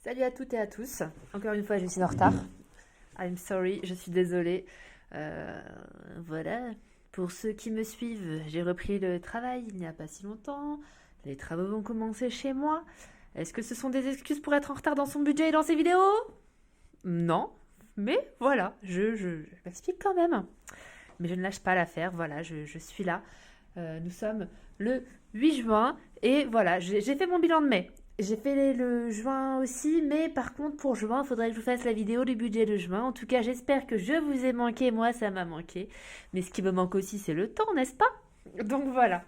Salut à toutes et à tous. Encore une fois, je suis en retard. I'm sorry, je suis désolée. Euh, voilà. Pour ceux qui me suivent, j'ai repris le travail il n'y a pas si longtemps. Les travaux vont commencer chez moi. Est-ce que ce sont des excuses pour être en retard dans son budget et dans ses vidéos? Non. Mais voilà, je m'explique quand même. Mais je ne lâche pas l'affaire. Voilà, je suis là. Nous sommes le 8 juin et voilà, j'ai fait mon bilan de mai. J'ai fait le juin aussi, mais par contre pour juin, il faudrait que je vous fasse la vidéo du budget de juin. En tout cas, j'espère que je vous ai manqué, moi ça m'a manqué. Mais ce qui me manque aussi, c'est le temps, n'est-ce pas? Donc voilà.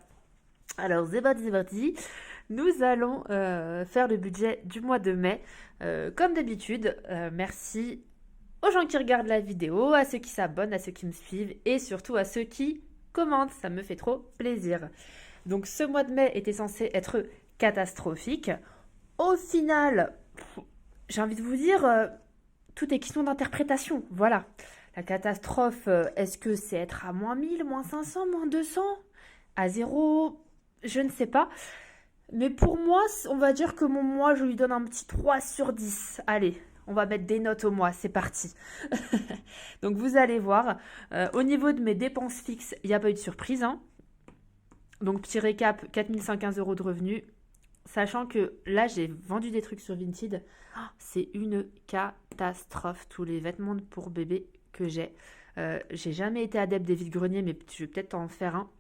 Alors c'est parti. Nous allons faire le budget du mois de mai. Comme d'habitude, merci aux gens qui regardent la vidéo, à ceux qui s'abonnent, à ceux qui me suivent et surtout à ceux qui commentent. Ça me fait trop plaisir. Donc ce mois de mai était censé être catastrophique. Au final, j'ai envie de vous dire, tout est question d'interprétation. Voilà. La catastrophe, est-ce que c'est être à moins 1000, moins 500, moins 200? À zéro, je ne sais pas. Mais pour moi, on va dire que mon mois, je lui donne un petit 3 sur 10. Allez, on va mettre des notes au mois, c'est parti. Donc vous allez voir, au niveau de mes dépenses fixes, il n'y a pas eu de surprise, hein. Donc petit récap, 4515 euros de revenus. Sachant que là, j'ai vendu des trucs sur Vinted. Oh, c'est une catastrophe, tous les vêtements pour bébé que j'ai. J'ai jamais été adepte des vides-greniers, mais je vais peut-être en faire un.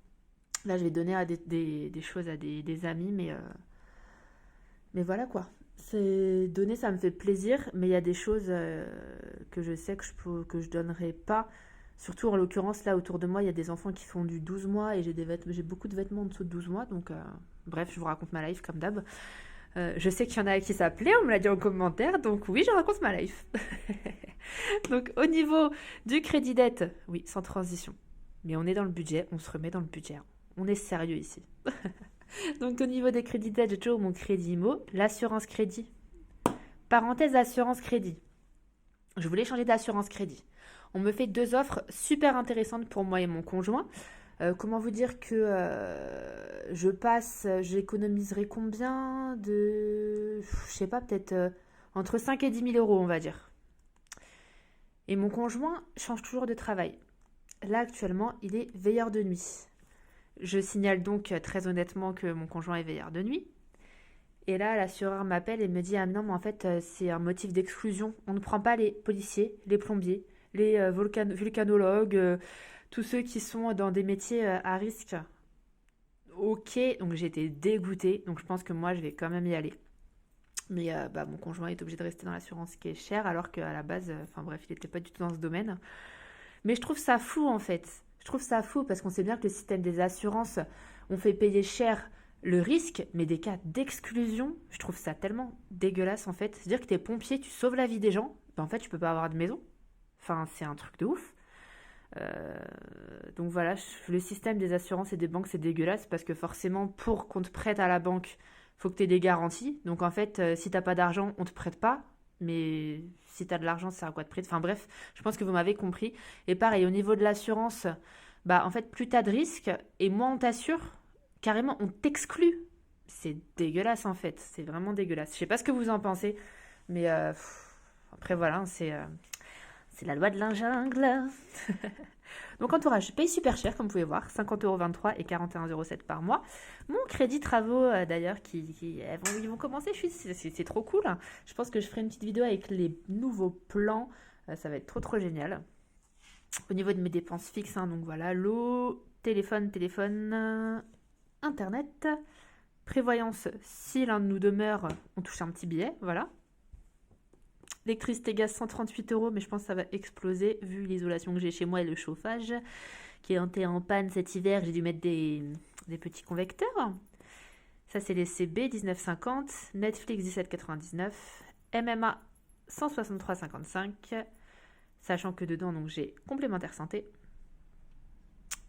Là, je vais donner à des choses à des amis, mais voilà quoi. C'est donner, ça me fait plaisir, mais il y a des choses que je sais que je donnerai pas. Surtout en l'occurrence, là autour de moi, il y a des enfants qui font du 12 mois et j'ai beaucoup de vêtements en dessous de 12 mois. Donc, bref, je vous raconte ma life comme d'hab. Je sais qu'il y en a qui s'appelaient, on me l'a dit en commentaire. Donc, oui, je raconte ma life. Donc, au niveau du crédit dette, oui, sans transition. Mais on est dans le budget, on se remet dans le budget. On est sérieux ici. Donc au niveau des crédits d'aide, j'ai toujours mon crédit IMO, l'assurance crédit. Parenthèse assurance crédit. Je voulais changer d'assurance crédit. On me fait deux offres super intéressantes pour moi et mon conjoint. Comment vous dire que j'économiserai combien de... Je sais pas, peut-être entre 5 et 10 000 euros, on va dire. Et mon conjoint change toujours de travail. Là, actuellement, il est veilleur de nuit. Je signale donc très honnêtement que mon conjoint est veilleur de nuit. Et là, l'assureur m'appelle et me dit: ah non, mais en fait, c'est un motif d'exclusion. On ne prend pas les policiers, les plombiers, les vulcanologues, tous ceux qui sont dans des métiers à risque. Ok, donc j'ai été dégoûtée. Donc je pense que moi, je vais quand même y aller. Mais mon conjoint est obligé de rester dans l'assurance qui est chère, alors qu'à la base, enfin bref, il n'était pas du tout dans ce domaine. Mais je trouve ça fou en fait. Je trouve ça fou parce qu'on sait bien que le système des assurances, on fait payer cher le risque, mais des cas d'exclusion, je trouve ça tellement dégueulasse en fait. C'est-à-dire que t'es pompier, tu sauves la vie des gens, ben en fait tu peux pas avoir de maison. Enfin, c'est un truc de ouf. Euh, donc voilà, le système des assurances et des banques c'est dégueulasse parce que forcément pour qu'on te prête à la banque, faut que tu aies des garanties. Donc en fait, si t'as pas d'argent, on te prête pas. Mais si t'as de l'argent, ça sert à quoi de prêter? Enfin bref, je pense que vous m'avez compris. Et pareil, au niveau de l'assurance, bah en fait, plus t'as de risques et moins on t'assure, carrément on t'exclut. C'est dégueulasse en fait, c'est vraiment dégueulasse. Je sais pas ce que vous en pensez, mais après voilà, c'est la loi de la jungle. Donc entourage, je paye super cher comme vous pouvez voir, 50,23 € et 41,07 € par mois. Mon crédit travaux d'ailleurs ils vont commencer, c'est trop cool. Je pense que je ferai une petite vidéo avec les nouveaux plans, ça va être trop génial. Au niveau de mes dépenses fixes, hein, donc voilà, l'eau, téléphone, internet, prévoyance, si l'un de nous demeure, on touche un petit billet, voilà. L'électricité gaz 138 €, mais je pense que ça va exploser vu l'isolation que j'ai chez moi et le chauffage qui est entré en panne cet hiver. J'ai dû mettre des petits convecteurs. Ça, c'est les CB 19,50, Netflix 17,99, MMA 163,55, sachant que dedans, donc j'ai complémentaire santé,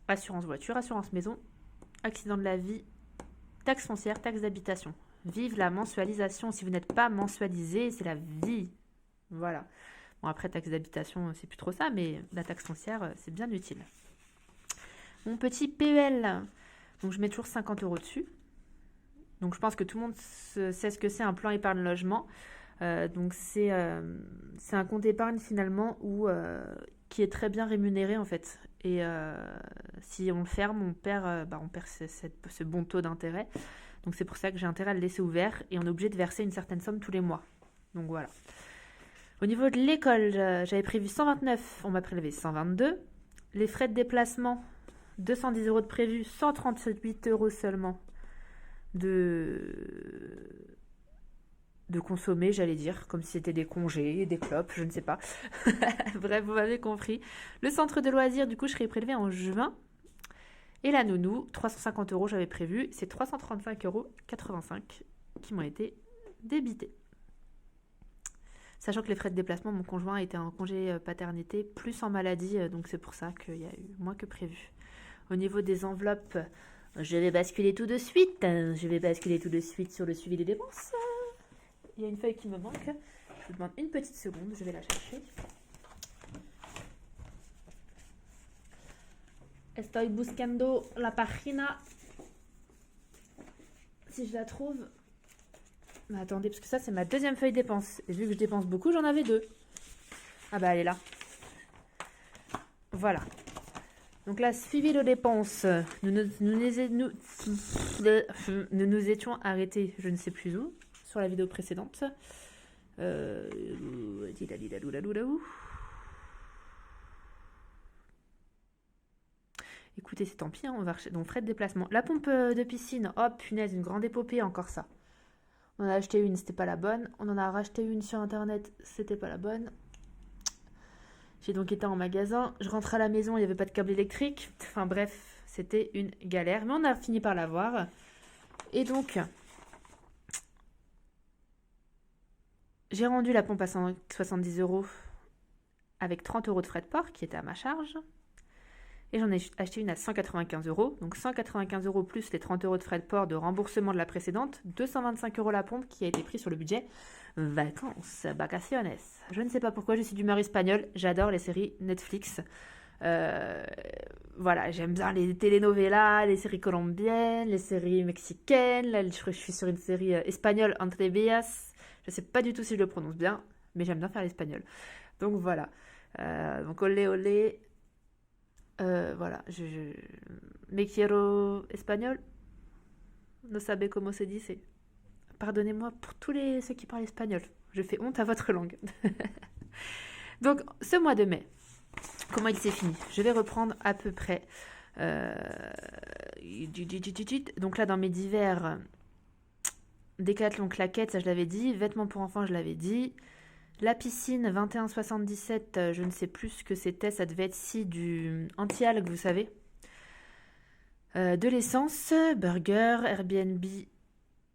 assurance voiture, assurance maison, accident de la vie, taxe foncière, taxe d'habitation. Vive la mensualisation. Si vous n'êtes pas mensualisé, c'est la vie. Voilà. Bon, après, taxe d'habitation, c'est plus trop ça, mais la taxe foncière, c'est bien utile. Mon petit PEL, donc je mets toujours 50 € dessus. Donc je pense que tout le monde sait ce que c'est un plan épargne logement. Donc c'est un compte épargne finalement qui est très bien rémunéré en fait. Et si on le ferme, on perd ce bon taux d'intérêt. Donc c'est pour ça que j'ai intérêt à le laisser ouvert et on est obligé de verser une certaine somme tous les mois. Donc voilà. Au niveau de l'école, j'avais prévu 129, on m'a prélevé 122. Les frais de déplacement, 210 euros de prévu, 138 euros seulement de consommer, j'allais dire, comme si c'était des congés, des clopes, je ne sais pas. Bref, vous m'avez compris. Le centre de loisirs, du coup, je serai prélevé en juin. Et la nounou, 350 euros, j'avais prévu. C'est 335,85 euros qui m'ont été débités. Sachant que les frais de déplacement, mon conjoint était en congé paternité, plus en maladie, donc c'est pour ça qu'il y a eu moins que prévu. Au niveau des enveloppes, je vais basculer tout de suite. Je vais basculer tout de suite sur le suivi des dépenses. Il y a une feuille qui me manque. Je vous demande une petite seconde, je vais la chercher. Estoy buscando la página. Si je la trouve. Mais attendez, parce que ça, c'est ma deuxième feuille dépense. Et vu que je dépense beaucoup, j'en avais deux. Ah bah, elle est là. Voilà. Donc là, suivi de dépenses. Nous nous étions arrêtés, je ne sais plus où, sur la vidéo précédente. Écoutez, c'est tant pis, hein, on va donc frais de déplacement. La pompe de piscine, oh punaise, une grande épopée, encore ça. On en a acheté une, c'était pas la bonne. On en a racheté une sur internet, c'était pas la bonne. J'ai donc été en magasin. Je rentre à la maison, il n'y avait pas de câble électrique. Enfin bref, c'était une galère. Mais on a fini par l'avoir. Et donc, j'ai rendu la pompe à 170 euros avec 30 euros de frais de port qui était à ma charge. Et j'en ai acheté une à 195 euros. Donc 195 euros plus les 30 euros de frais de port de remboursement de la précédente. 225 euros la pompe qui a été prise sur le budget vacances, vacaciones. Je ne sais pas pourquoi, je suis d'humeur espagnole. J'adore les séries Netflix. Voilà, j'aime bien les telenovelas, les séries colombiennes, les séries mexicaines. Là, je suis sur une série espagnole, Entre Bellas. Je ne sais pas du tout si je le prononce bien, mais j'aime bien faire l'espagnol. Donc voilà. Donc olé olé. Voilà, me quiero espagnol. No sabe cómo se dice. Pardonnez-moi pour tous ceux qui parlent espagnol. Je fais honte à votre langue. Donc, ce mois de mai, comment il s'est fini? Je vais reprendre à peu près. Donc là, dans mes divers Décathlon claquettes, ça je l'avais dit. Vêtements pour enfants, je l'avais dit. La piscine 21,77, je ne sais plus ce que c'était, ça devait être du anti-algue, vous savez. De l'essence, burger, Airbnb,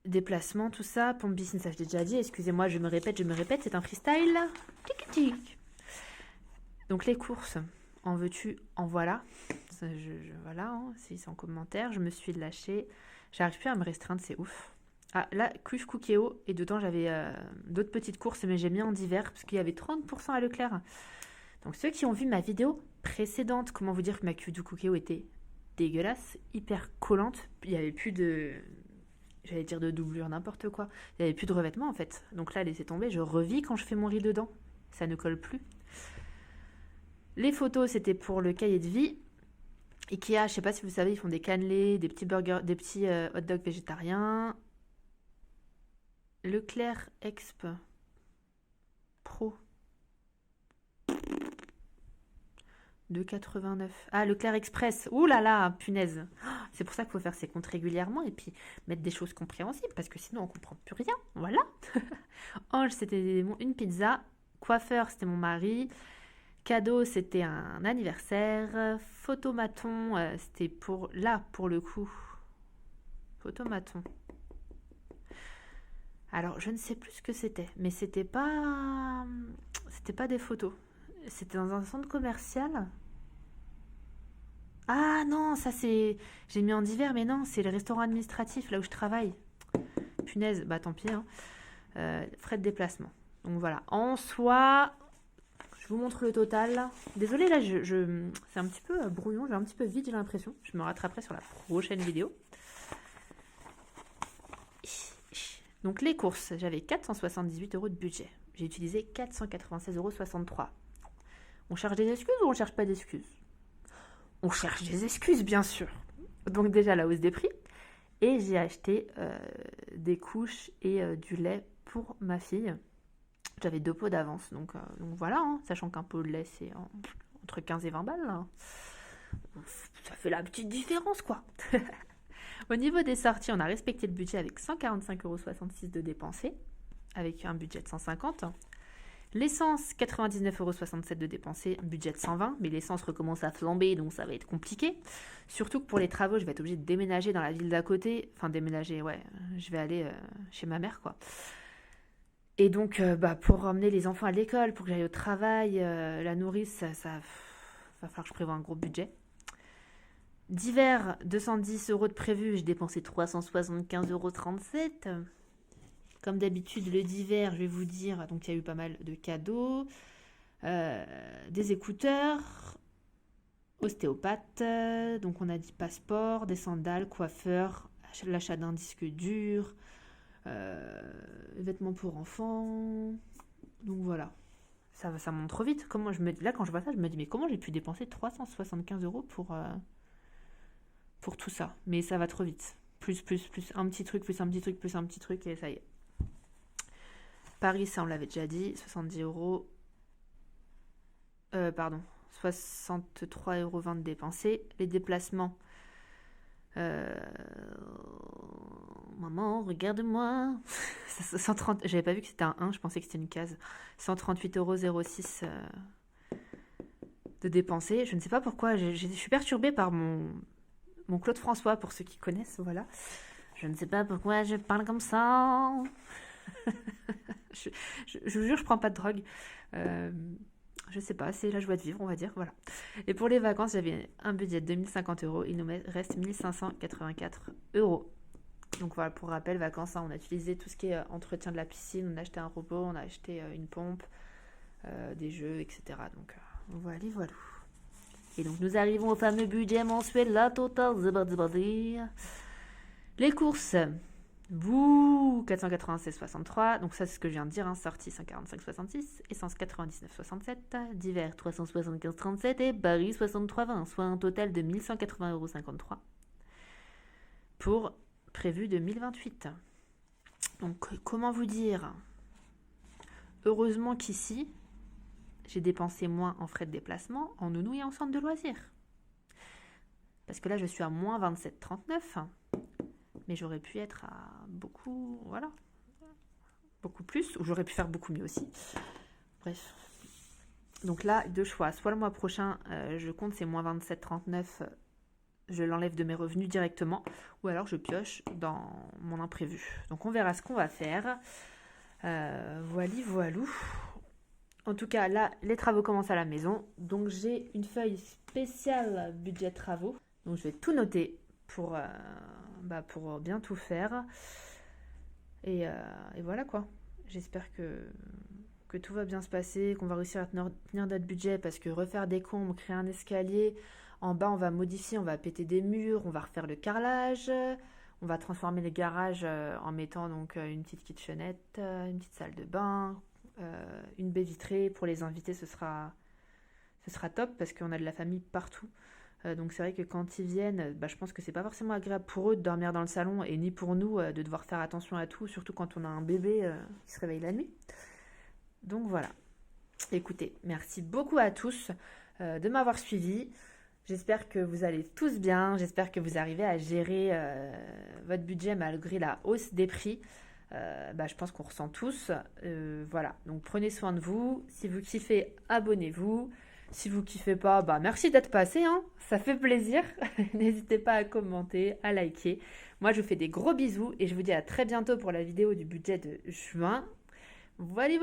déplacement, tout ça. Pompe piscine, ça je l'ai déjà dit, excusez-moi, je me répète, c'est un freestyle. Tic tic. Donc les courses, en veux-tu, en voilà. Voilà, hein, c'est en commentaire, je me suis lâchée. J'arrive plus à me restreindre, c'est ouf. Ah, là, cuve Cookéo, et dedans j'avais d'autres petites courses, mais j'ai mis en divers, parce qu'il y avait 30% à Leclerc. Donc ceux qui ont vu ma vidéo précédente, comment vous dire que ma cuve du Cookéo était dégueulasse, hyper collante, il n'y avait plus de... J'allais dire de doublure, n'importe quoi. Il n'y avait plus de revêtement en fait. Donc là, laissez tomber, je revis quand je fais mon riz dedans. Ça ne colle plus. Les photos, c'était pour le cahier de vie. Ikea, je sais pas si vous savez, ils font des cannelés, des petits burgers, des petits hot dogs végétariens. Leclerc Exp Pro 2,89. Ah, Leclerc Express. Ouh là là, punaise. C'est pour ça qu'il faut faire ses comptes régulièrement et puis mettre des choses compréhensibles parce que sinon on comprend plus rien. Voilà. Ange, c'était une pizza. Coiffeur, c'était mon mari. Cadeau, c'était un anniversaire. Photomaton, c'était pour le coup. Photomaton. Alors, je ne sais plus ce que c'était, mais c'était pas des photos. C'était dans un centre commercial. Ah non, ça c'est... J'ai mis en divers, mais non, c'est le restaurant administratif, là où je travaille. Punaise, bah tant pis. Hein. Frais de déplacement. Donc voilà. En soi, je vous montre le total. Désolée, là, c'est un petit peu brouillon, j'ai un petit peu vide, j'ai l'impression. Je me rattraperai sur la prochaine vidéo. Donc les courses, j'avais 478 € de budget. J'ai utilisé 496,63 €. On cherche des excuses ou on cherche pas d'excuses? On cherche des excuses, bien sûr. Donc déjà la hausse des prix. Et j'ai acheté des couches et du lait pour ma fille. J'avais 2 pots d'avance. Donc voilà, hein, sachant qu'un pot de lait, c'est entre 15 et 20 balles. Là. Ça fait la petite différence, quoi. Au niveau des sorties, on a respecté le budget avec 145,66 € de dépensés, avec un budget de 150. L'essence, 99,67 € de dépensés, un budget de 120, mais l'essence recommence à flamber, donc ça va être compliqué. Surtout que pour les travaux, je vais être obligée de déménager dans la ville d'à côté. Enfin, déménager, ouais, je vais aller chez ma mère, quoi. Et donc, pour emmener les enfants à l'école, pour que j'aille au travail, la nourrice, ça va falloir que je prévoie un gros budget. D'hiver, 210 € de prévu, j'ai dépensé 375,37 €. Comme d'habitude, le d'hiver, je vais vous dire, donc il y a eu pas mal de cadeaux, des écouteurs, ostéopathe, donc on a dit passeport, des sandales, coiffeur, l'achat d'un disque dur, vêtements pour enfants, donc voilà. Ça monte trop vite. Là, quand je vois ça, je me dis, mais comment j'ai pu dépenser 375 € pour tout ça? Mais ça va trop vite. Plus, un petit truc, plus un petit truc, plus un petit truc, et ça y est. Paris, ça on l'avait déjà dit, 70 €. 63,20 € de dépensés. Les déplacements. Maman, regarde-moi. 130, j'avais pas vu que c'était un 1, je pensais que c'était une case. 138,06 € de dépensés. Je ne sais pas pourquoi, je suis perturbée par mon Claude François, pour ceux qui connaissent, voilà. Je ne sais pas pourquoi je parle comme ça. je vous jure, je prends pas de drogue. Je sais pas, c'est la joie de vivre, on va dire, voilà. Et pour les vacances, j'avais un budget de 2050 €. Il nous reste 1584 €. Donc voilà, pour rappel, vacances, hein, on a utilisé tout ce qui est entretien de la piscine, on a acheté un robot, on a acheté une pompe, des jeux, etc. Donc voilà. Et donc nous arrivons au fameux budget mensuel, la totale. Les courses. 496,63. Donc ça, c'est ce que je viens de dire. Hein. Sortie 145,66. Essence 99,67. D'hiver 375,37. Et Paris 63,20. Soit un total de 1180,53 € pour prévu 2028. Donc comment vous dire? Heureusement qu'ici, j'ai dépensé moins en frais de déplacement, en nounou et en centre de loisirs. Parce que là, je suis à moins 27,39. Mais j'aurais pu être à beaucoup plus, ou j'aurais pu faire beaucoup mieux aussi. Bref. Donc là, deux choix. Soit le mois prochain, je compte ces moins 27,39, je l'enlève de mes revenus directement, ou alors je pioche dans mon imprévu. Donc on verra ce qu'on va faire. Voilou. En tout cas, là, les travaux commencent à la maison. Donc j'ai une feuille spéciale budget travaux. Donc je vais tout noter pour bien tout faire. Et voilà quoi. J'espère que tout va bien se passer, qu'on va réussir à tenir notre budget, parce que refaire des combes, créer un escalier, en bas on va modifier, on va péter des murs, on va refaire le carrelage, on va transformer les garages en mettant donc une petite kitchenette, une petite salle de bain, une baie vitrée. Pour les invités, ce sera top parce qu'on a de la famille partout. Donc c'est vrai que quand ils viennent, je pense que c'est pas forcément agréable pour eux de dormir dans le salon, et ni pour nous de devoir faire attention à tout, surtout quand on a un bébé qui se réveille la nuit. Donc voilà. Écoutez, merci beaucoup à tous de m'avoir suivi. J'espère que vous allez tous bien. J'espère que vous arrivez à gérer votre budget malgré la hausse des prix. Je pense qu'on ressent tous. Voilà. Donc prenez soin de vous. Si vous kiffez, abonnez-vous. Si vous kiffez pas, merci d'être passé, hein. Ça fait plaisir. N'hésitez pas à commenter, à liker. Moi, je vous fais des gros bisous et je vous dis à très bientôt pour la vidéo du budget de juin. Voilà.